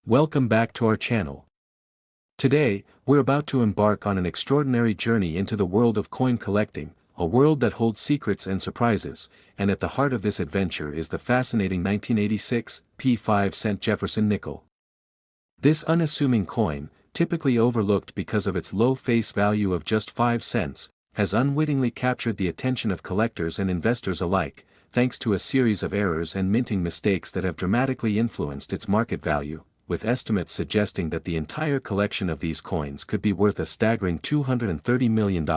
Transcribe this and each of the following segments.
Welcome back to our channel. Today, we're about to embark on an extraordinary journey into the world of coin collecting, a world that holds secrets and surprises, and at the heart of this adventure is the fascinating 1986 P 5-cent Jefferson Nickel. This unassuming coin, typically overlooked because of its low face value of just 5 cents, has unwittingly captured the attention of collectors and investors alike, thanks to a series of errors and minting mistakes that have dramatically influenced its market value, with estimates suggesting that the entire collection of these coins could be worth a staggering $230 million.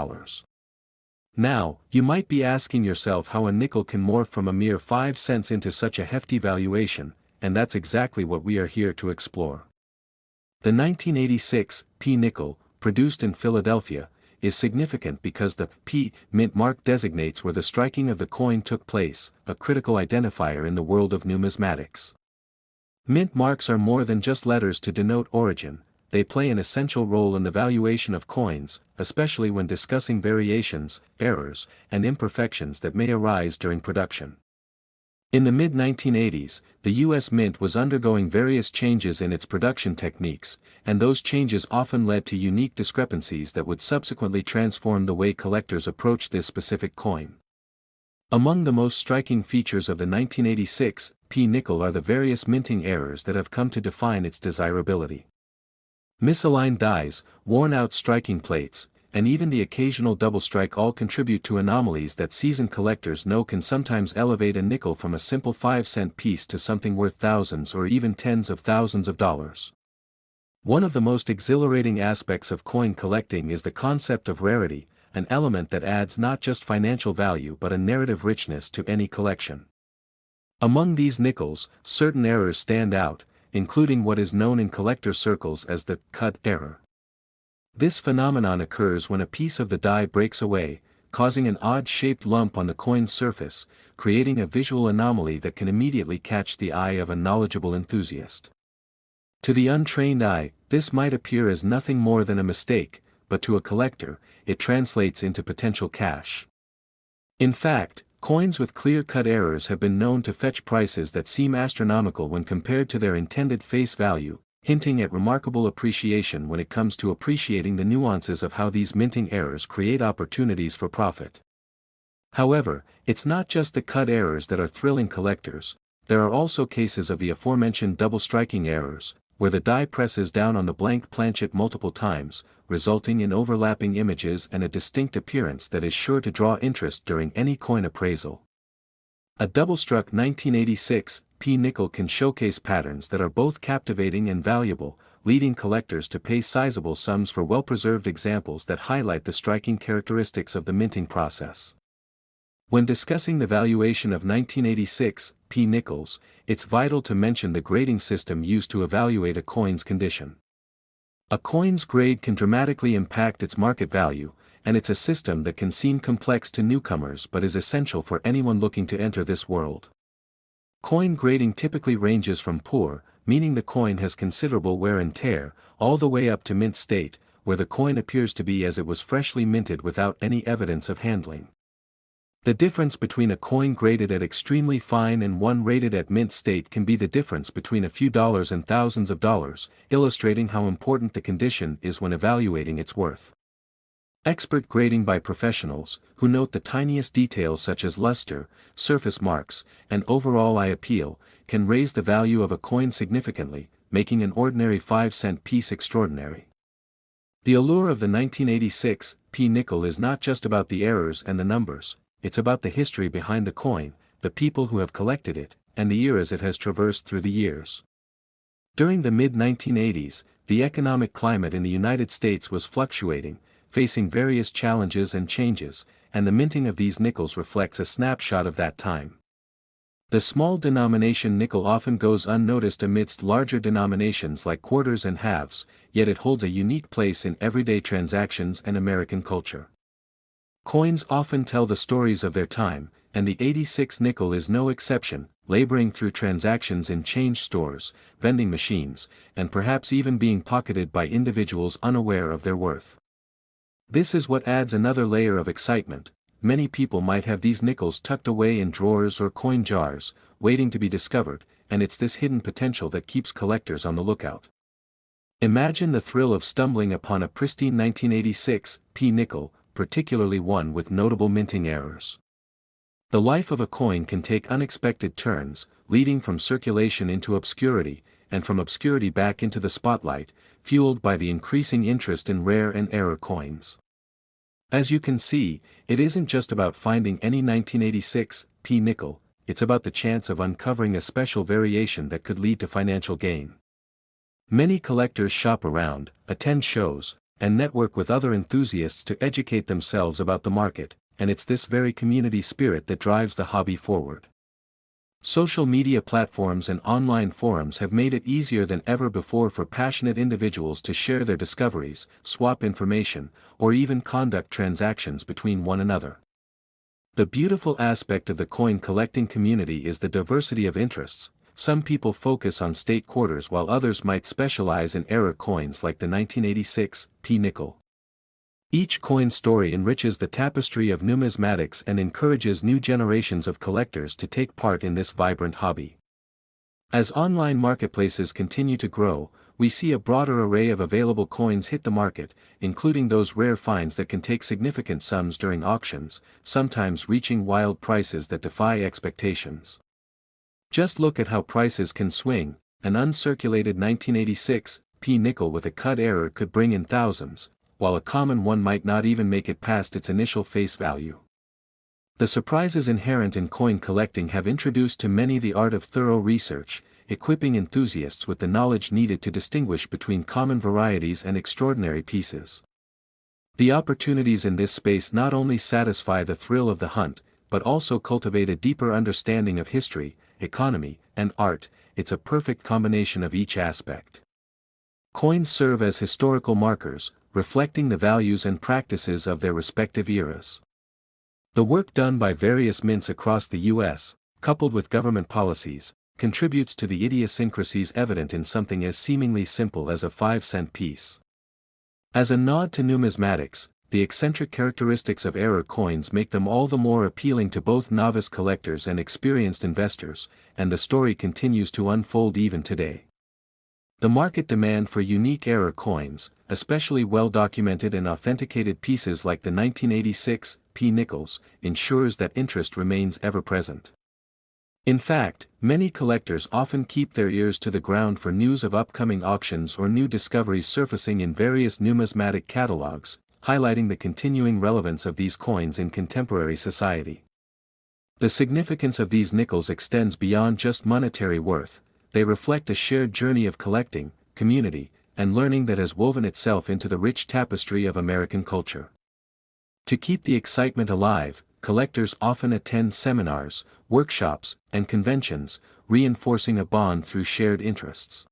Now, you might be asking yourself how a nickel can morph from a mere 5 cents into such a hefty valuation, and that's exactly what we are here to explore. The 1986 P nickel, produced in Philadelphia, is significant because the P mint mark designates where the striking of the coin took place, a critical identifier in the world of numismatics. Mint marks are more than just letters to denote origin, they play an essential role in the valuation of coins, especially when discussing variations, errors, and imperfections that may arise during production. In the mid-1980s, the U.S. Mint was undergoing various changes in its production techniques, and those changes often led to unique discrepancies that would subsequently transform the way collectors approach this specific coin. Among the most striking features of the 1986 P nickel are the various minting errors that have come to define its desirability. Misaligned dies, worn-out striking plates, and even the occasional double strike all contribute to anomalies that seasoned collectors know can sometimes elevate a nickel from a simple 5-cent piece to something worth thousands or even tens of thousands of dollars. One of the most exhilarating aspects of coin collecting is the concept of rarity, an element that adds not just financial value but a narrative richness to any collection. Among these nickels, certain errors stand out, including what is known in collector circles as the cut error. This phenomenon occurs when a piece of the die breaks away, causing an odd-shaped lump on the coin's surface, creating a visual anomaly that can immediately catch the eye of a knowledgeable enthusiast. To the untrained eye, this might appear as nothing more than a mistake, but to a collector, it translates into potential cash. In fact, coins with clear-cut errors have been known to fetch prices that seem astronomical when compared to their intended face value, hinting at remarkable appreciation when it comes to appreciating the nuances of how these minting errors create opportunities for profit. However, it's not just the cut errors that are thrilling collectors, there are also cases of the aforementioned double striking errors, where the die presses down on the blank planchet multiple times, resulting in overlapping images and a distinct appearance that is sure to draw interest during any coin appraisal. A double-struck 1986 P nickel can showcase patterns that are both captivating and valuable, leading collectors to pay sizable sums for well-preserved examples that highlight the striking characteristics of the minting process. When discussing the valuation of 1986 P nickels, it's vital to mention the grading system used to evaluate a coin's condition. A coin's grade can dramatically impact its market value, and it's a system that can seem complex to newcomers but is essential for anyone looking to enter this world. Coin grading typically ranges from poor, meaning the coin has considerable wear and tear, all the way up to mint state, where the coin appears to be as it was freshly minted without any evidence of handling. The difference between a coin graded at extremely fine and one rated at mint state can be the difference between a few dollars and thousands of dollars, illustrating how important the condition is when evaluating its worth. Expert grading by professionals, who note the tiniest details such as luster, surface marks, and overall eye appeal, can raise the value of a coin significantly, making an ordinary 5-cent piece extraordinary. The allure of the 1986 P nickel is not just about the errors and the numbers, it's about the history behind the coin, the people who have collected it, and the eras it has traversed through the years. During the mid-1980s, the economic climate in the United States was fluctuating, facing various challenges and changes, and the minting of these nickels reflects a snapshot of that time. The small denomination nickel often goes unnoticed amidst larger denominations like quarters and halves, yet it holds a unique place in everyday transactions and American culture. Coins often tell the stories of their time, and the 86 nickel is no exception, laboring through transactions in change stores, vending machines, and perhaps even being pocketed by individuals unaware of their worth. This is what adds another layer of excitement. Many people might have these nickels tucked away in drawers or coin jars, waiting to be discovered, and it's this hidden potential that keeps collectors on the lookout. Imagine the thrill of stumbling upon a pristine 1986 P nickel, particularly one with notable minting errors. The life of a coin can take unexpected turns, leading from circulation into obscurity, and from obscurity back into the spotlight, fueled by the increasing interest in rare and error coins. As you can see, it isn't just about finding any 1986 P nickel, it's about the chance of uncovering a special variation that could lead to financial gain. Many collectors shop around, attend shows, and network with other enthusiasts to educate themselves about the market, and it's this very community spirit that drives the hobby forward. Social media platforms and online forums have made it easier than ever before for passionate individuals to share their discoveries, swap information, or even conduct transactions between one another. The beautiful aspect of the coin collecting community is the diversity of interests. Some people focus on state quarters while others might specialize in error coins like the 1986 P nickel. Each coin story enriches the tapestry of numismatics and encourages new generations of collectors to take part in this vibrant hobby. As online marketplaces continue to grow, we see a broader array of available coins hit the market, including those rare finds that can take significant sums during auctions, sometimes reaching wild prices that defy expectations. Just look at how prices can swing. An uncirculated 1986 P nickel with a cut error could bring in thousands, while a common one might not even make it past its initial face value. The surprises inherent in coin collecting have introduced to many the art of thorough research, equipping enthusiasts with the knowledge needed to distinguish between common varieties and extraordinary pieces. The opportunities in this space not only satisfy the thrill of the hunt, but also cultivate a deeper understanding of history, economy, and art. It's a perfect combination of each aspect. Coins serve as historical markers, reflecting the values and practices of their respective eras. The work done by various mints across the U.S., coupled with government policies, contributes to the idiosyncrasies evident in something as seemingly simple as a 5-cent piece. As a nod to numismatics, the eccentric characteristics of error coins make them all the more appealing to both novice collectors and experienced investors, and the story continues to unfold even today. The market demand for unique error coins, especially well-documented and authenticated pieces like the 1986 P nickels, ensures that interest remains ever-present. In fact, many collectors often keep their ears to the ground for news of upcoming auctions or new discoveries surfacing in various numismatic catalogs, highlighting the continuing relevance of these coins in contemporary society. The significance of these nickels extends beyond just monetary worth. They reflect a shared journey of collecting, community, and learning that has woven itself into the rich tapestry of American culture. To keep the excitement alive, collectors often attend seminars, workshops, and conventions, reinforcing a bond through shared interests.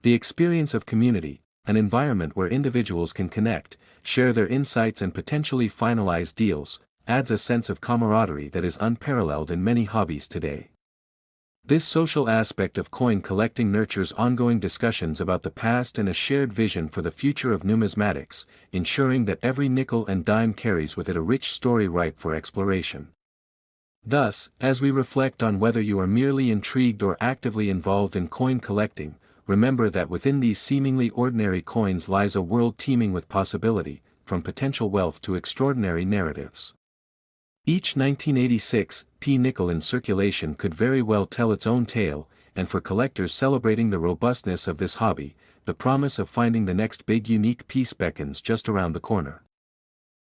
The experience of community, an environment where individuals can connect, share their insights and potentially finalize deals, adds a sense of camaraderie that is unparalleled in many hobbies today. This social aspect of coin collecting nurtures ongoing discussions about the past and a shared vision for the future of numismatics, ensuring that every nickel and dime carries with it a rich story ripe for exploration. Thus, as we reflect on whether you are merely intrigued or actively involved in coin collecting, remember that within these seemingly ordinary coins lies a world teeming with possibility, from potential wealth to extraordinary narratives. Each 1986 P nickel in circulation could very well tell its own tale, and for collectors celebrating the robustness of this hobby, the promise of finding the next big unique piece beckons just around the corner.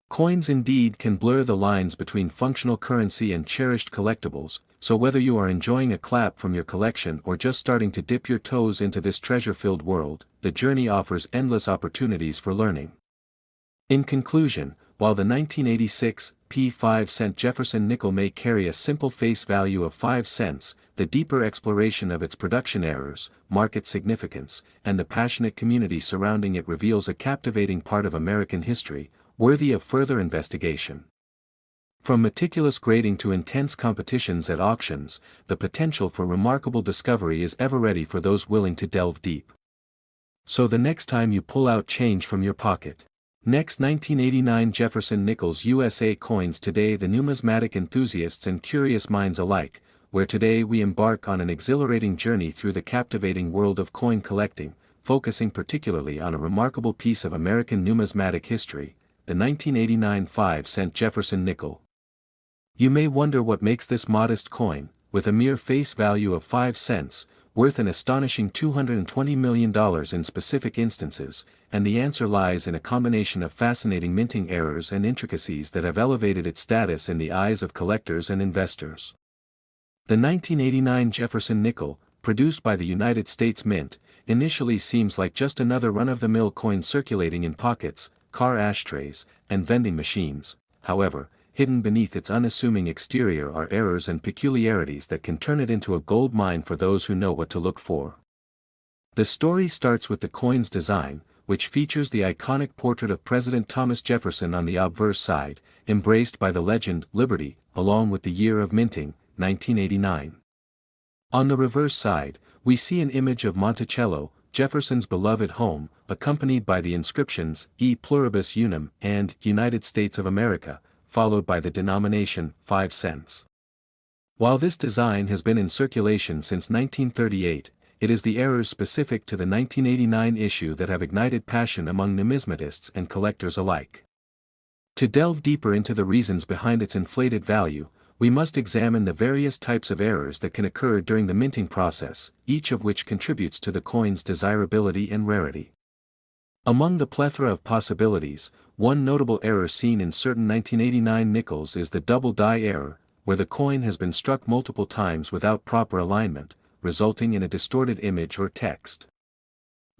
Coins indeed can blur the lines between functional currency and cherished collectibles, so whether you are enjoying a clap from your collection or just starting to dip your toes into this treasure-filled world, the journey offers endless opportunities for learning. In conclusion, while the 1986 P 5-cent Jefferson nickel may carry a simple face value of 5 cents, the deeper exploration of its production errors, market significance, and the passionate community surrounding it reveals a captivating part of American history, worthy of further investigation. From meticulous grading to intense competitions at auctions, the potential for remarkable discovery is ever ready for those willing to delve deep. So the next time you pull out change from your pocket, next 1989 Jefferson Nickels USA coins today, the numismatic enthusiasts and curious minds alike where today we embark on an exhilarating journey through the captivating world of coin collecting, focusing particularly on a remarkable piece of American numismatic history, the 1989 5-cent Jefferson nickel. You may wonder what makes this modest coin, with a mere face value of 5 cents, worth an astonishing $220 million in specific instances, and the answer lies in a combination of fascinating minting errors and intricacies that have elevated its status in the eyes of collectors and investors. The 1989 Jefferson nickel, produced by the United States Mint, initially seems like just another run-of-the-mill coin circulating in pockets, car ashtrays, and vending machines. However, hidden beneath its unassuming exterior are errors and peculiarities that can turn it into a gold mine for those who know what to look for. The story starts with the coin's design, which features the iconic portrait of President Thomas Jefferson on the obverse side, embraced by the legend Liberty, along with the year of minting, 1989. On the reverse side, we see an image of Monticello, Jefferson's beloved home, accompanied by the inscriptions E Pluribus Unum and United States of America, followed by the denomination 5 cents. While this design has been in circulation since 1938, it is the errors specific to the 1989 issue that have ignited passion among numismatists and collectors alike. To delve deeper into the reasons behind its inflated value, we must examine the various types of errors that can occur during the minting process, each of which contributes to the coin's desirability and rarity. Among the plethora of possibilities, one notable error seen in certain 1989 nickels is the double die error, where the coin has been struck multiple times without proper alignment, resulting in a distorted image or text.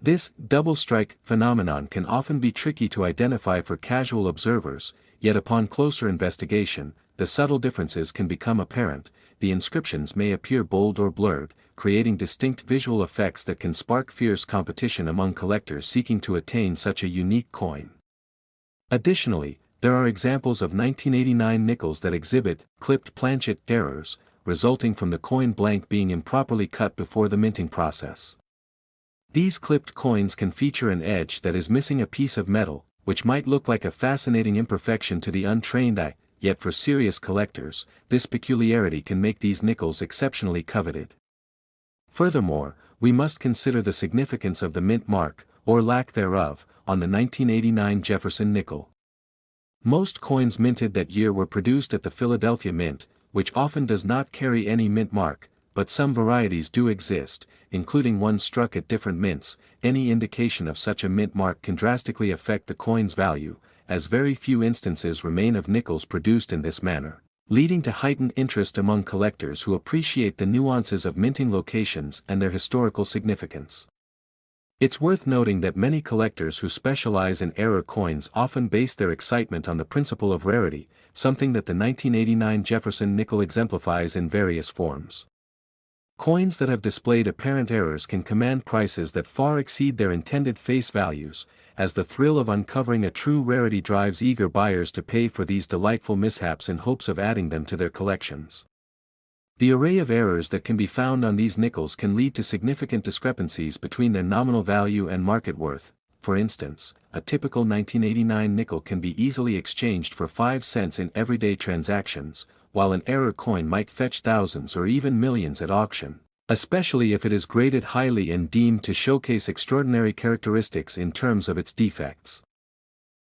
This double strike phenomenon can often be tricky to identify for casual observers, yet upon closer investigation, the subtle differences can become apparent. The inscriptions may appear bold or blurred, creating distinct visual effects that can spark fierce competition among collectors seeking to attain such a unique coin. Additionally, there are examples of 1989 nickels that exhibit clipped planchet errors, resulting from the coin blank being improperly cut before the minting process. These clipped coins can feature an edge that is missing a piece of metal, which might look like a fascinating imperfection to the untrained eye, yet for serious collectors, this peculiarity can make these nickels exceptionally coveted. Furthermore, we must consider the significance of the mint mark, or lack thereof, on the 1989 Jefferson nickel. Most coins minted that year were produced at the Philadelphia Mint, which often does not carry any mint mark, but some varieties do exist, including one struck at different mints. Any indication of such a mint mark can drastically affect the coin's value, as very few instances remain of nickels produced in this manner, leading to heightened interest among collectors who appreciate the nuances of minting locations and their historical significance. It's worth noting that many collectors who specialize in error coins often base their excitement on the principle of rarity, something that the 1989 Jefferson nickel exemplifies in various forms. Coins that have displayed apparent errors can command prices that far exceed their intended face values, as the thrill of uncovering a true rarity drives eager buyers to pay for these delightful mishaps in hopes of adding them to their collections. The array of errors that can be found on these nickels can lead to significant discrepancies between their nominal value and market worth. For instance, a typical 1989 nickel can be easily exchanged for 5 cents in everyday transactions, while an error coin might fetch thousands or even millions at auction, especially if it is graded highly and deemed to showcase extraordinary characteristics in terms of its defects.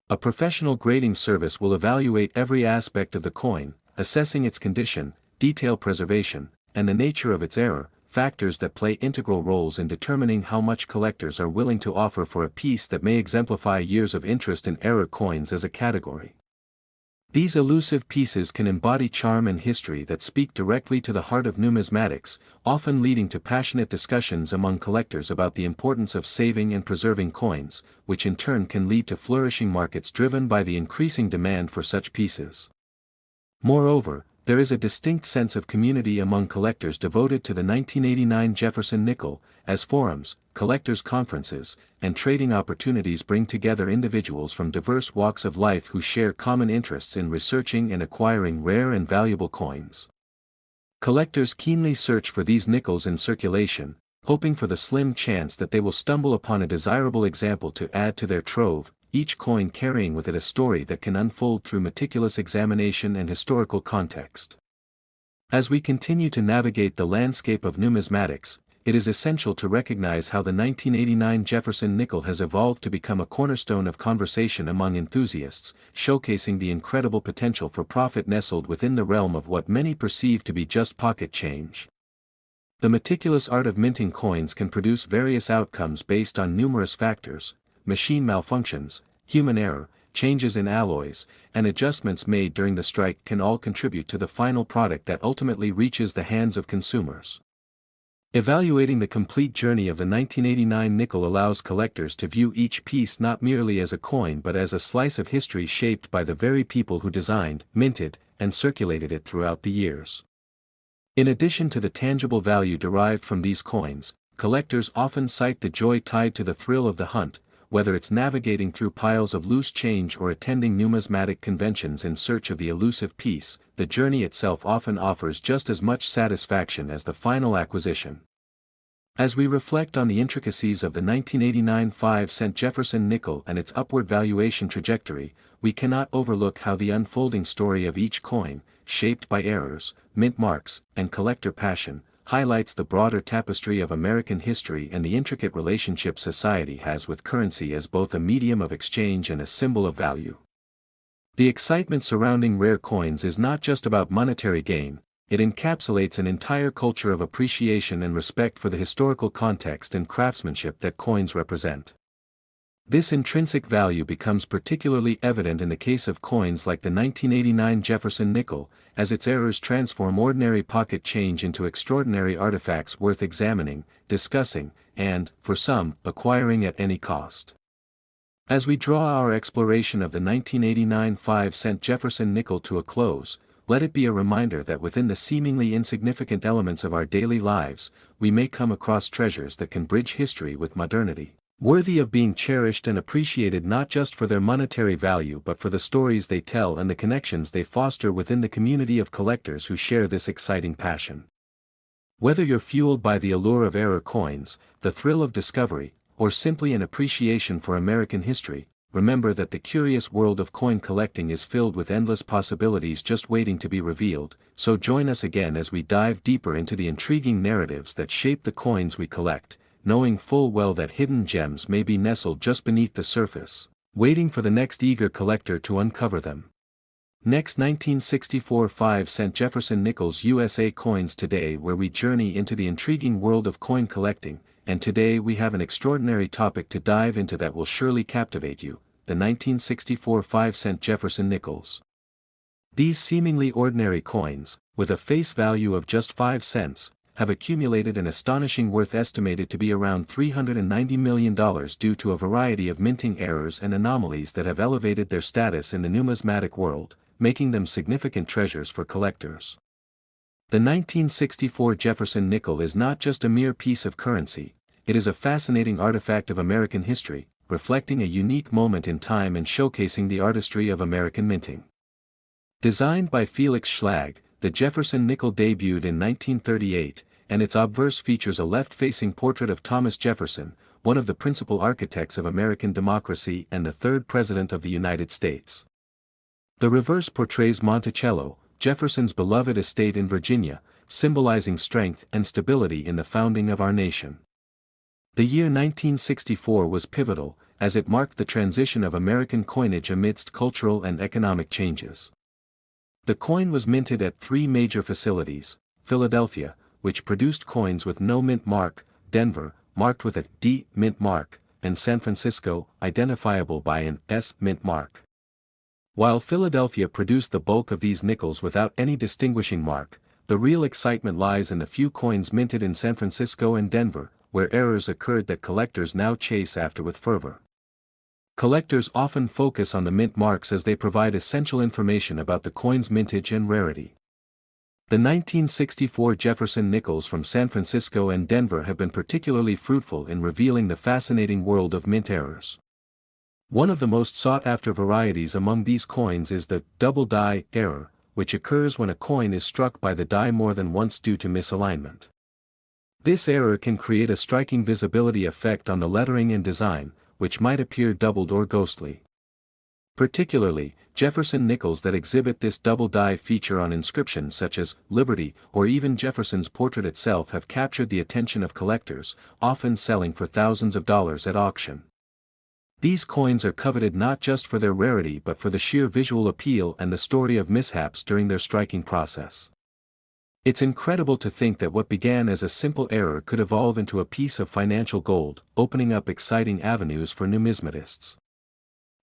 A professional grading service will evaluate every aspect of the coin, assessing its condition, detail preservation, and the nature of its error, factors that play integral roles in determining how much collectors are willing to offer for a piece that may exemplify years of interest in error coins as a category. These elusive pieces can embody charm and history that speak directly to the heart of numismatics, often leading to passionate discussions among collectors about the importance of saving and preserving coins, which in turn can lead to flourishing markets driven by the increasing demand for such pieces. Moreover, there is a distinct sense of community among collectors devoted to the 1989 Jefferson nickel, as forums, collectors' conferences, and trading opportunities bring together individuals from diverse walks of life who share common interests in researching and acquiring rare and valuable coins. Collectors keenly search for these nickels in circulation, hoping for the slim chance that they will stumble upon a desirable example to add to their trove, each coin carrying with it a story that can unfold through meticulous examination and historical context. As we continue to navigate the landscape of numismatics, it is essential to recognize how the 1989 Jefferson nickel has evolved to become a cornerstone of conversation among enthusiasts, showcasing the incredible potential for profit nestled within the realm of what many perceive to be just pocket change. The meticulous art of minting coins can produce various outcomes based on numerous factors: machine malfunctions, human error, changes in alloys, and adjustments made during the strike can all contribute to the final product that ultimately reaches the hands of consumers. Evaluating the complete journey of the 1989 nickel allows collectors to view each piece not merely as a coin but as a slice of history shaped by the very people who designed, minted, and circulated it throughout the years. In addition to the tangible value derived from these coins, collectors often cite the joy tied to the thrill of the hunt, whether it's navigating through piles of loose change or attending numismatic conventions in search of the elusive piece. The journey itself often offers just as much satisfaction as the final acquisition. As we reflect on the intricacies of the 1989 5-cent Jefferson nickel and its upward valuation trajectory, we cannot overlook how the unfolding story of each coin, shaped by errors, mint marks, and collector passion, highlights the broader tapestry of American history and the intricate relationship society has with currency as both a medium of exchange and a symbol of value. The excitement surrounding rare coins is not just about monetary gain, it encapsulates an entire culture of appreciation and respect for the historical context and craftsmanship that coins represent. This intrinsic value becomes particularly evident in the case of coins like the 1989 Jefferson nickel, as its errors transform ordinary pocket change into extraordinary artifacts worth examining, discussing, and, for some, acquiring at any cost. As we draw our exploration of the 1989 5-cent Jefferson nickel to a close, let it be a reminder that within the seemingly insignificant elements of our daily lives, we may come across treasures that can bridge history with modernity, worthy of being cherished and appreciated not just for their monetary value but for the stories they tell and the connections they foster within the community of collectors who share this exciting passion. Whether you're fueled by the allure of error coins, the thrill of discovery, or simply an appreciation for American history, remember that the curious world of coin collecting is filled with endless possibilities just waiting to be revealed. So join us again as we dive deeper into the intriguing narratives that shape the coins we collect, knowing full well that hidden gems may be nestled just beneath the surface, waiting for the next eager collector to uncover them. Next, 1964 5-cent Jefferson Nickels USA coins today, where we journey into the intriguing world of coin collecting, and today we have an extraordinary topic to dive into that will surely captivate you: the 1964 5-cent Jefferson Nickels. These seemingly ordinary coins, with a face value of just 5 cents, have accumulated an astonishing worth estimated to be around $390 million due to a variety of minting errors and anomalies that have elevated their status in the numismatic world, making them significant treasures for collectors. The 1964 Jefferson nickel is not just a mere piece of currency, it is a fascinating artifact of American history, reflecting a unique moment in time and showcasing the artistry of American minting. Designed by Felix Schlag, the Jefferson nickel debuted in 1938, and its obverse features a left-facing portrait of Thomas Jefferson, one of the principal architects of American democracy and the third President of the United States. The reverse portrays Monticello, Jefferson's beloved estate in Virginia, symbolizing strength and stability in the founding of our nation. The year 1964 was pivotal, as it marked the transition of American coinage amidst cultural and economic changes. The coin was minted at three major facilities: Philadelphia, which produced coins with no mint mark; Denver, marked with a D mint mark; and San Francisco, identifiable by an S mint mark. While Philadelphia produced the bulk of these nickels without any distinguishing mark, the real excitement lies in the few coins minted in San Francisco and Denver, where errors occurred that collectors now chase after with fervor. Collectors often focus on the mint marks as they provide essential information about the coin's mintage and rarity. The 1964 Jefferson nickels from San Francisco and Denver have been particularly fruitful in revealing the fascinating world of mint errors. One of the most sought-after varieties among these coins is the double die error, which occurs when a coin is struck by the die more than once due to misalignment. This error can create a striking visibility effect on the lettering and design, which might appear doubled or ghostly. Particularly, Jefferson nickels that exhibit this double die feature on inscriptions such as Liberty or even Jefferson's portrait itself have captured the attention of collectors, often selling for thousands of dollars at auction. These coins are coveted not just for their rarity but for the sheer visual appeal and the story of mishaps during their striking process. It's incredible to think that what began as a simple error could evolve into a piece of financial gold, opening up exciting avenues for numismatists.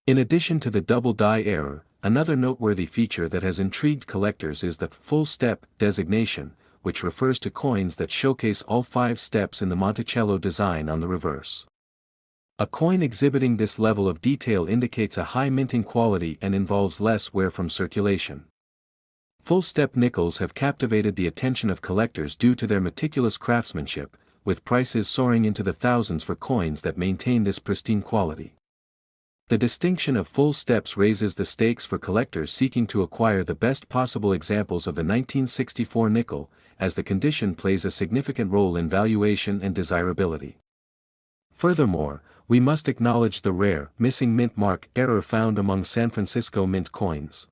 In addition to the double die error, another noteworthy feature that has intrigued collectors is the full step designation, which refers to coins that showcase all 5 steps in the Monticello design on the reverse. A coin exhibiting this level of detail indicates a high minting quality and involves less wear from circulation. Full-step nickels have captivated the attention of collectors due to their meticulous craftsmanship, with prices soaring into the thousands for coins that maintain this pristine quality. The distinction of full steps raises the stakes for collectors seeking to acquire the best possible examples of the 1964 nickel, as the condition plays a significant role in valuation and desirability. Furthermore, we must acknowledge the rare, missing mint mark error found among San Francisco mint coins.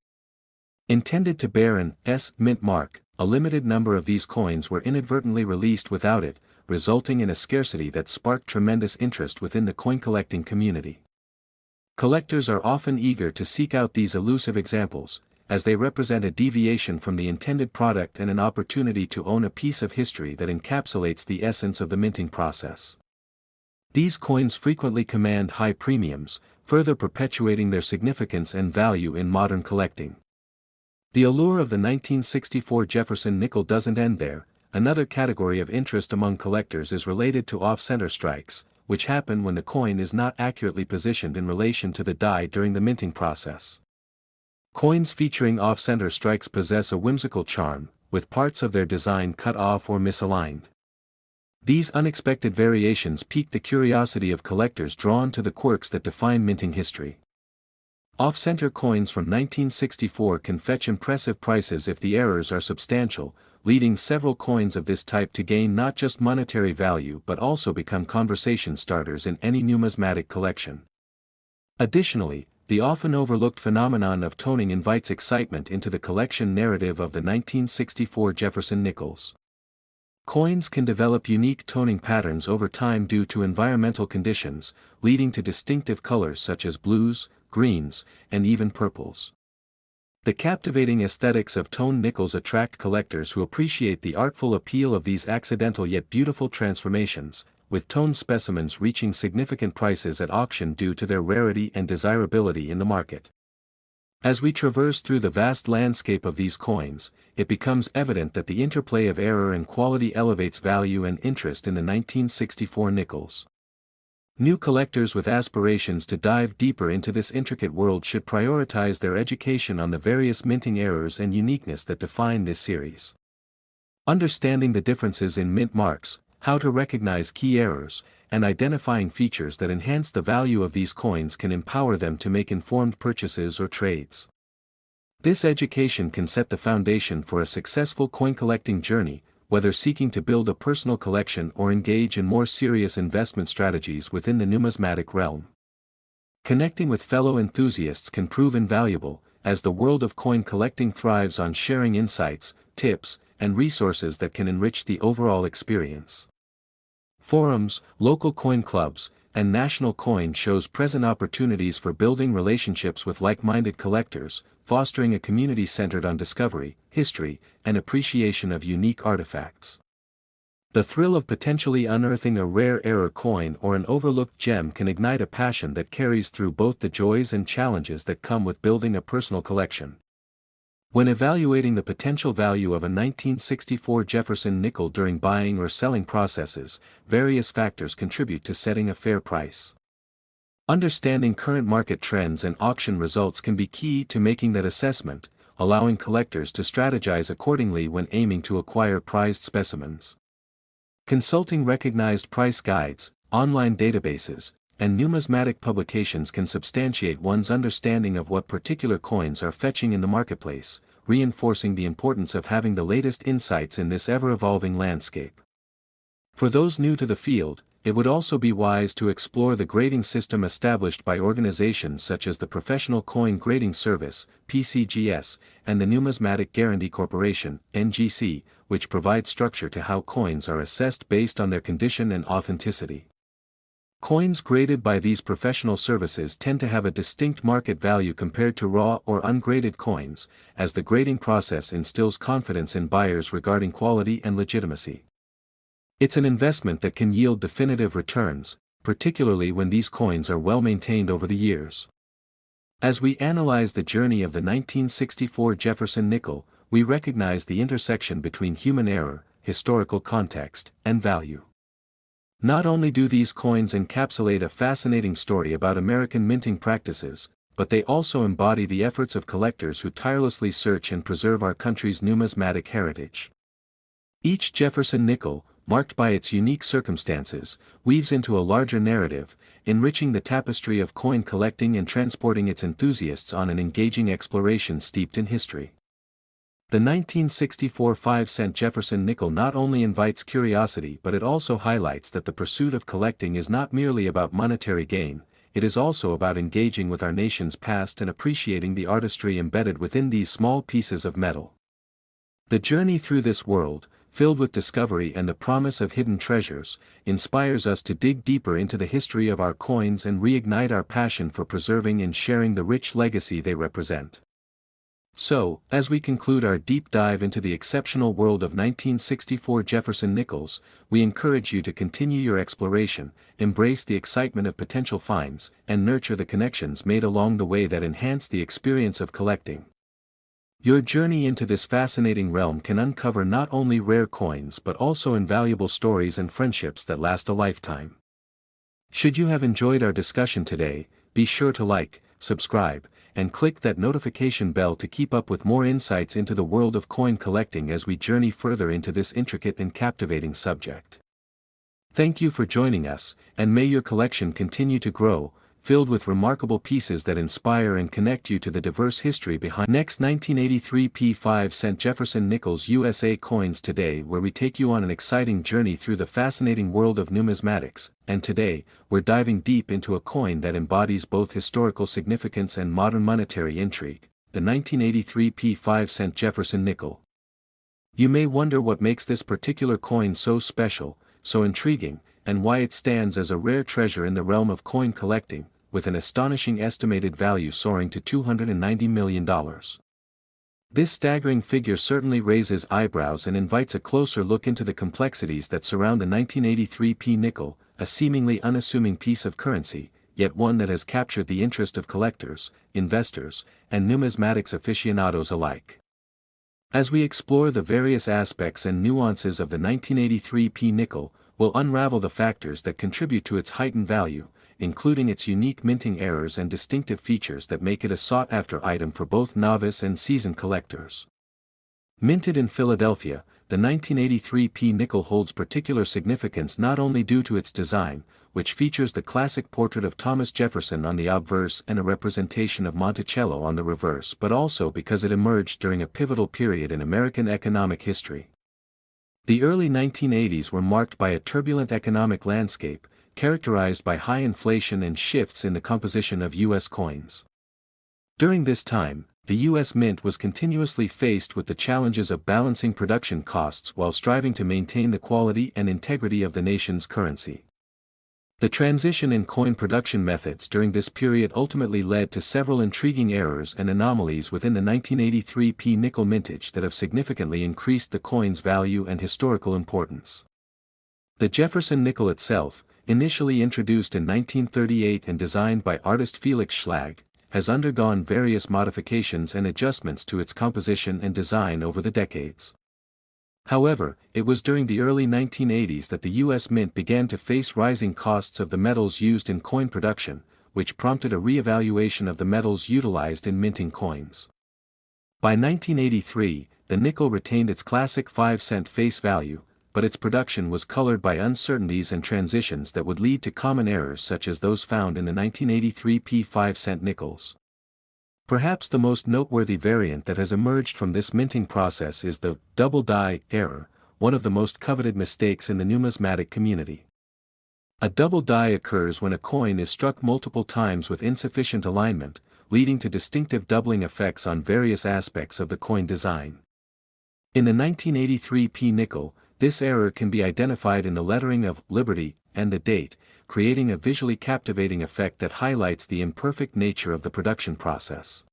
Intended to bear an S mint mark, a limited number of these coins were inadvertently released without it, resulting in a scarcity that sparked tremendous interest within the coin collecting community. Collectors are often eager to seek out these elusive examples, as they represent a deviation from the intended product and an opportunity to own a piece of history that encapsulates the essence of the minting process. These coins frequently command high premiums, further perpetuating their significance and value in modern collecting. The allure of the 1964 Jefferson nickel doesn't end there. Another category of interest among collectors is related to off-center strikes, which happen when the coin is not accurately positioned in relation to the die during the minting process. Coins featuring off-center strikes possess a whimsical charm, with parts of their design cut off or misaligned. These unexpected variations pique the curiosity of collectors drawn to the quirks that define minting history. Off-center coins from 1964 can fetch impressive prices if the errors are substantial, leading several coins of this type to gain not just monetary value but also become conversation starters in any numismatic collection. Additionally, the often overlooked phenomenon of toning invites excitement into the collection narrative of the 1964 Jefferson nickels. Coins can develop unique toning patterns over time due to environmental conditions, leading to distinctive colors such as blues, greens, and even purples. The captivating aesthetics of toned nickels attract collectors who appreciate the artful appeal of these accidental yet beautiful transformations, with toned specimens reaching significant prices at auction due to their rarity and desirability in the market. As we traverse through the vast landscape of these coins, it becomes evident that the interplay of error and quality elevates value and interest in the 1964 nickels. New collectors with aspirations to dive deeper into this intricate world should prioritize their education on the various minting errors and uniqueness that define this series. Understanding the differences in mint marks, how to recognize key errors, and identifying features that enhance the value of these coins can empower them to make informed purchases or trades. This education can set the foundation for a successful coin collecting journey, whether seeking to build a personal collection or engage in more serious investment strategies within the numismatic realm. Connecting with fellow enthusiasts can prove invaluable, as the world of coin collecting thrives on sharing insights, tips, and resources that can enrich the overall experience. Forums, local coin clubs, and national coin shows present opportunities for building relationships with like-minded collectors, fostering a community centered on discovery, history, and appreciation of unique artifacts. The thrill of potentially unearthing a rare error coin or an overlooked gem can ignite a passion that carries through both the joys and challenges that come with building a personal collection. When evaluating the potential value of a 1964 Jefferson nickel during buying or selling processes, various factors contribute to setting a fair price. Understanding current market trends and auction results can be key to making that assessment, allowing collectors to strategize accordingly when aiming to acquire prized specimens. Consulting recognized price guides, online databases, and numismatic publications can substantiate one's understanding of what particular coins are fetching in the marketplace, reinforcing the importance of having the latest insights in this ever-evolving landscape. For those new to the field, it would also be wise to explore the grading system established by organizations such as the Professional Coin Grading Service, PCGS, and the Numismatic Guarantee Corporation, NGC, which provide structure to how coins are assessed based on their condition and authenticity. Coins graded by these professional services tend to have a distinct market value compared to raw or ungraded coins, as the grading process instills confidence in buyers regarding quality and legitimacy. It's an investment that can yield definitive returns, particularly when these coins are well maintained over the years. As we analyze the journey of the 1964 Jefferson Nickel, we recognize the intersection between human error, historical context, and value. Not only do these coins encapsulate a fascinating story about American minting practices, but they also embody the efforts of collectors who tirelessly search and preserve our country's numismatic heritage. Each Jefferson nickel, marked by its unique circumstances, weaves into a larger narrative, enriching the tapestry of coin collecting and transporting its enthusiasts on an engaging exploration steeped in history. The 1964 5-cent Jefferson nickel not only invites curiosity but it also highlights that the pursuit of collecting is not merely about monetary gain, it is also about engaging with our nation's past and appreciating the artistry embedded within these small pieces of metal. The journey through this world, filled with discovery and the promise of hidden treasures, inspires us to dig deeper into the history of our coins and reignite our passion for preserving and sharing the rich legacy they represent. So, as we conclude our deep dive into the exceptional world of 1964 Jefferson nickels, we encourage you to continue your exploration, embrace the excitement of potential finds, and nurture the connections made along the way that enhance the experience of collecting. Your journey into this fascinating realm can uncover not only rare coins but also invaluable stories and friendships that last a lifetime. Should you have enjoyed our discussion today, be sure to like, subscribe, and click that notification bell to keep up with more insights into the world of coin collecting as we journey further into this intricate and captivating subject. Thank you for joining us, and may your collection continue to grow, filled with remarkable pieces that inspire and connect you to the diverse history behind. Next, 1983 P 5-cent Jefferson Nickels USA coins today, where we take you on an exciting journey through the fascinating world of numismatics, and today, we're diving deep into a coin that embodies both historical significance and modern monetary intrigue, the 1983 P 5-cent Jefferson Nickel. You may wonder what makes this particular coin so special, so intriguing, and why it stands as a rare treasure in the realm of coin collecting, with an astonishing estimated value soaring to $290 million. This staggering figure certainly raises eyebrows and invites a closer look into the complexities that surround the 1983 P nickel, a seemingly unassuming piece of currency, yet one that has captured the interest of collectors, investors, and numismatics aficionados alike. As we explore the various aspects and nuances of the 1983 P nickel, we'll unravel the factors that contribute to its heightened value, including its unique minting errors and distinctive features that make it a sought-after item for both novice and seasoned collectors. Minted in Philadelphia, the 1983 P nickel holds particular significance not only due to its design, which features the classic portrait of Thomas Jefferson on the obverse and a representation of Monticello on the reverse, but also because it emerged during a pivotal period in American economic history. The early 1980s were marked by a turbulent economic landscape, characterized by high inflation and shifts in the composition of U.S. coins. During this time, the U.S. Mint was continuously faced with the challenges of balancing production costs while striving to maintain the quality and integrity of the nation's currency. The transition in coin production methods during this period ultimately led to several intriguing errors and anomalies within the 1983 P nickel mintage that have significantly increased the coin's value and historical importance. The Jefferson nickel itself, initially introduced in 1938 and designed by artist Felix Schlag, has undergone various modifications and adjustments to its composition and design over the decades. However, it was during the early 1980s that the U.S. Mint began to face rising costs of the metals used in coin production, which prompted a re-evaluation of the metals utilized in minting coins. By 1983, the nickel retained its classic 5-cent face value, but its production was colored by uncertainties and transitions that would lead to common errors such as those found in the 1983 P 5-cent nickels. Perhaps the most noteworthy variant that has emerged from this minting process is the double die error, one of the most coveted mistakes in the numismatic community. A double die occurs when a coin is struck multiple times with insufficient alignment, leading to distinctive doubling effects on various aspects of the coin design. In the 1983 P nickel, this error can be identified in the lettering of Liberty and the date, creating a visually captivating effect that highlights the imperfect nature of the production process.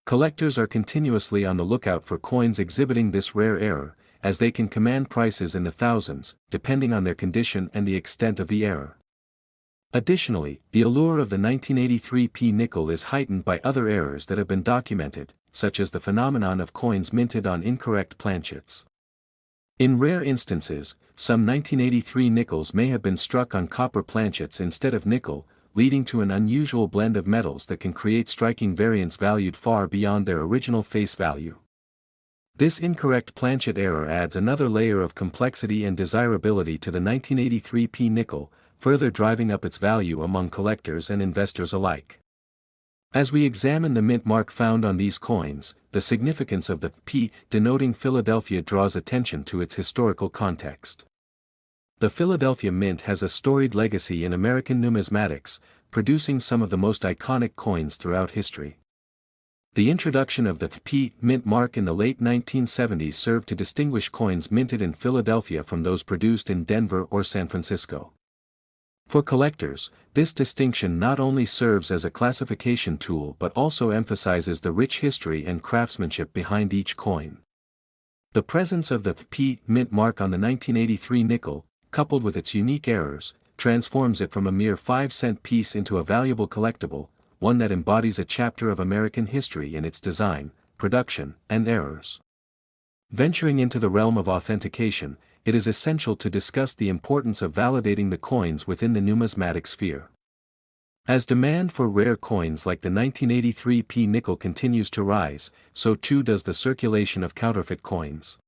Collectors are continuously on the lookout for coins exhibiting this rare error, as they can command prices in the thousands, depending on their condition and the extent of the error. Additionally, the allure of the 1983 P nickel is heightened by other errors that have been documented, such as the phenomenon of coins minted on incorrect planchets. In rare instances, some 1983 nickels may have been struck on copper planchets instead of nickel, leading to an unusual blend of metals that can create striking variants valued far beyond their original face value. This incorrect planchet error adds another layer of complexity and desirability to the 1983 P nickel, further driving up its value among collectors and investors alike. As we examine the mint mark found on these coins, the significance of the P denoting Philadelphia draws attention to its historical context. The Philadelphia Mint has a storied legacy in American numismatics, producing some of the most iconic coins throughout history. The introduction of the P mint mark in the late 1970s served to distinguish coins minted in Philadelphia from those produced in Denver or San Francisco. For collectors, this distinction not only serves as a classification tool but also emphasizes the rich history and craftsmanship behind each coin. The presence of the P mint mark on the 1983 nickel, coupled with its unique errors, transforms it from a mere 5-cent piece into a valuable collectible, one that embodies a chapter of American history in its design, production, and errors. Venturing into the realm of authentication, it is essential to discuss the importance of validating the coins within the numismatic sphere. As demand for rare coins like the 1983 P nickel continues to rise, so too does the circulation of counterfeit coins.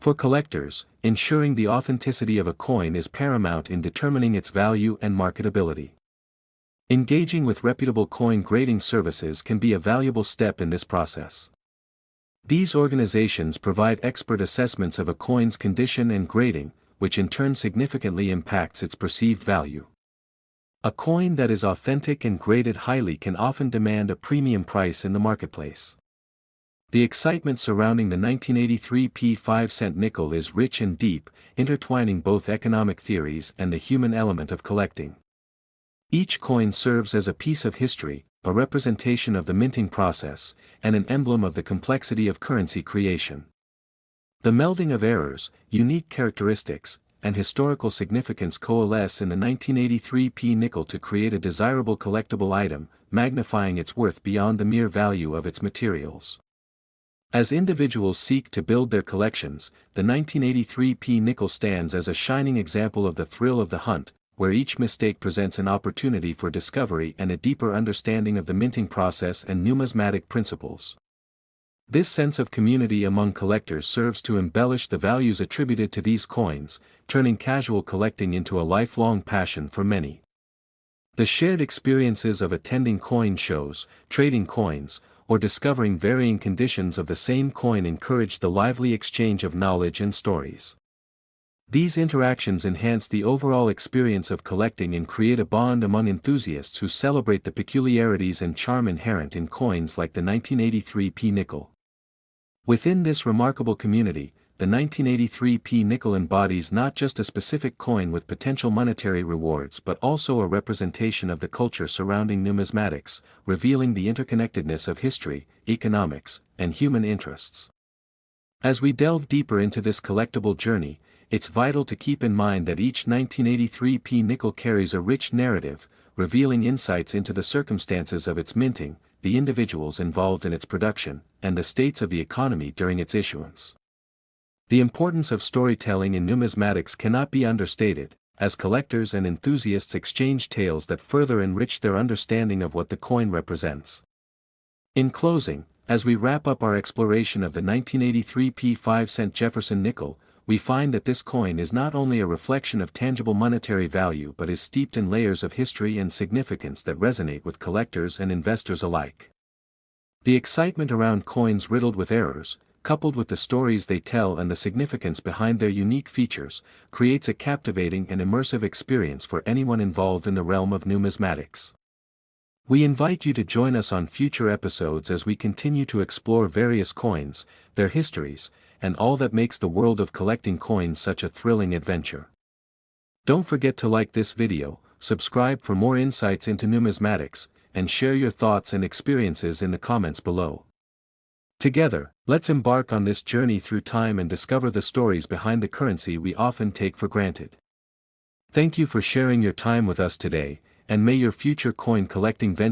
For collectors, ensuring the authenticity of a coin is paramount in determining its value and marketability. Engaging with reputable coin grading services can be a valuable step in this process. These organizations provide expert assessments of a coin's condition and grading, which in turn significantly impacts its perceived value. A coin that is authentic and graded highly can often demand a premium price in the marketplace. The excitement surrounding the 1983 P 5-cent nickel is rich and deep, intertwining both economic theories and the human element of collecting. Each coin serves as a piece of history, a representation of the minting process, and an emblem of the complexity of currency creation. The melding of errors, unique characteristics, and historical significance coalesce in the 1983 P nickel to create a desirable collectible item, magnifying its worth beyond the mere value of its materials. As individuals seek to build their collections, the 1983 P nickel stands as a shining example of the thrill of the hunt, where each mistake presents an opportunity for discovery and a deeper understanding of the minting process and numismatic principles. This sense of community among collectors serves to embellish the values attributed to these coins, turning casual collecting into a lifelong passion for many. The shared experiences of attending coin shows, trading coins, or discovering varying conditions of the same coin encourage the lively exchange of knowledge and stories. These interactions enhance the overall experience of collecting and create a bond among enthusiasts who celebrate the peculiarities and charm inherent in coins like the 1983 P nickel. Within this remarkable community, the 1983 P nickel embodies not just a specific coin with potential monetary rewards but also a representation of the culture surrounding numismatics, revealing the interconnectedness of history, economics, and human interests. As we delve deeper into this collectible journey, it's vital to keep in mind that each 1983 P nickel carries a rich narrative, revealing insights into the circumstances of its minting, the individuals involved in its production, and the states of the economy during its issuance. The importance of storytelling in numismatics cannot be understated, as collectors and enthusiasts exchange tales that further enrich their understanding of what the coin represents. In closing, as we wrap up our exploration of the 1983 P 5-cent Jefferson nickel, we find that this coin is not only a reflection of tangible monetary value but is steeped in layers of history and significance that resonate with collectors and investors alike. The excitement around coins riddled with errors, coupled with the stories they tell and the significance behind their unique features, creates a captivating and immersive experience for anyone involved in the realm of numismatics. We invite you to join us on future episodes as we continue to explore various coins, their histories, and all that makes the world of collecting coins such a thrilling adventure. Don't forget to like this video, subscribe for more insights into numismatics, and share your thoughts and experiences in the comments below. Together, let's embark on this journey through time and discover the stories behind the currency we often take for granted. Thank you for sharing your time with us today, and may your future coin collecting venture